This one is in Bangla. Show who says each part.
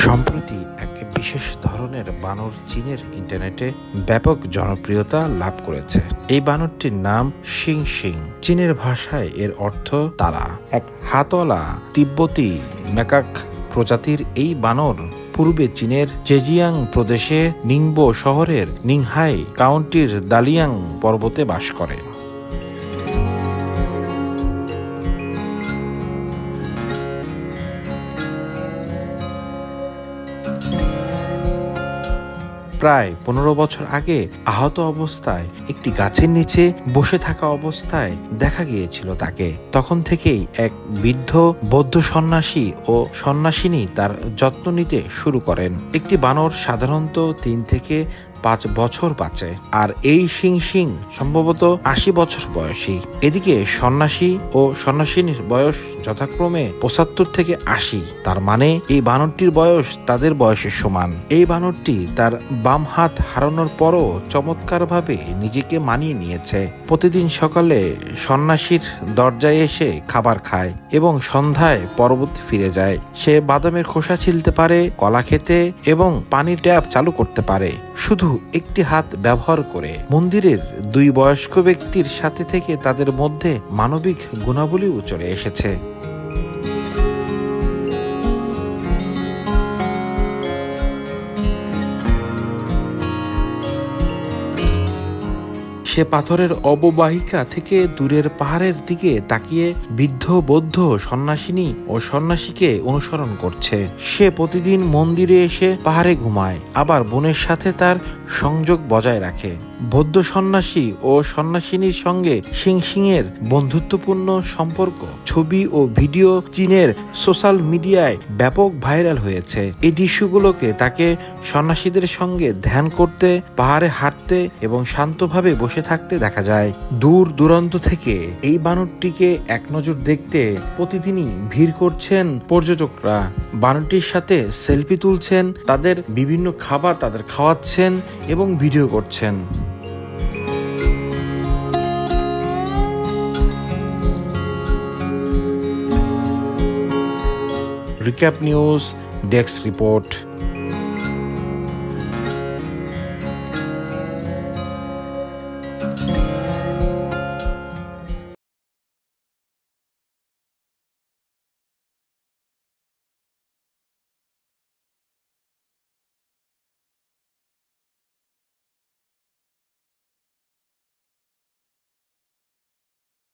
Speaker 1: সম্প্রতি এক বিশেষ ধরনের বানর চীনের ইন্টারনেটে ব্যাপক জনপ্রিয়তা লাভ করেছে। এই বানরটির নাম শিং শিং। চীনের ভাষায় এর অর্থ তারা। এক হাতওয়ালা তিব্বতী ম্যাকাক প্রজাতির এই বানর পূর্বে চীনের জেজিয়াং প্রদেশে নিংবো শহরের নিংহাই কাউন্টির দালিয়াং পর্বতে বাস করে। প্রায় 15 বছর আগে আহত অবস্থায় একটি গাছের নিচে বসে থাকা অবস্থায় দেখা গিয়েছিল তাকে। তখন থেকেই এক বৃদ্ধ বৌদ্ধ সন্ন্যাসী ও সন্ন্যাসিনী তার যত্ন নিতে শুরু করেন। একটি বানর সাধারণত 3 থেকে 5 বছর বাঁচে, আর এই শিং শিং সম্ভবত 80 বছর বয়সী। এদিকে সন্ন্যাসী ও সন্ন্যাসিনীর বয়স যথাক্রমে 75 থেকে 80। তার মানে এই বানরটির বয়স তাদের বয়সের সমান। এই বানরটি তার বাম হাত হারানোর পরও চমৎকারভাবে নিজেকে মানিয়ে নিয়েছে। প্রতিদিন সকালে সন্ন্যাসীর দরজায় এসে খাবার খায় এবং সন্ধ্যায় পর্বতে ফিরে যায়। সে বাদামের খোসা ছিলতে পারে, কলা খেতে এবং পানির ট্যাপ চালু করতে পারে, শুধু একটি হাত ব্যবহার করে। মন্দিরের 2 বয়স্ক ব্যক্তির সাথে থেকে তাদের মধ্যে মানবিক গুণাবলীও চলে এসেছে। সে পাথরের অববাহিকা থেকে দূরের পাহাড়ের দিকে তাকিয়ে বৃদ্ধ বৌদ্ধ সন্ন্যাসিনী ও সন্ন্যাসীকে অনুসরণ করছে। সে প্রতিদিন মন্দিরে এসে পাহাড়ে ঘুমায়, আবার বোনের সাথে তার সংযোগ বজায় রাখে। বৌদ্ধ সন্ন্যাসী ও সন্ন্যাসিনীর সঙ্গে শিং শিং এর বন্ধুত্বপূর্ণ সম্পর্ক, ছবি ও ভিডিও চীনের সোশ্যাল মিডিয়ায় ব্যাপক ভাইরাল হয়েছে। এই দৃশ্যগুলোকে তাকে সন্ন্যাসীদের সঙ্গে ধ্যান করতে, পাহাড়ে হাঁটতে এবং শান্তভাবে বসে থাকতে দেখা যায়। দূর দূরান্ত থেকে এই বানরটিকে এক নজর দেখতে প্রতিদিনই ভিড় করছেন পর্যটকরা। বানরটির সাথে সেলফি তুলছেন, তাদের বিভিন্ন খাবার তাদের খাওয়াচ্ছেন এবং ভিডিও করছেন। Recap news desk report.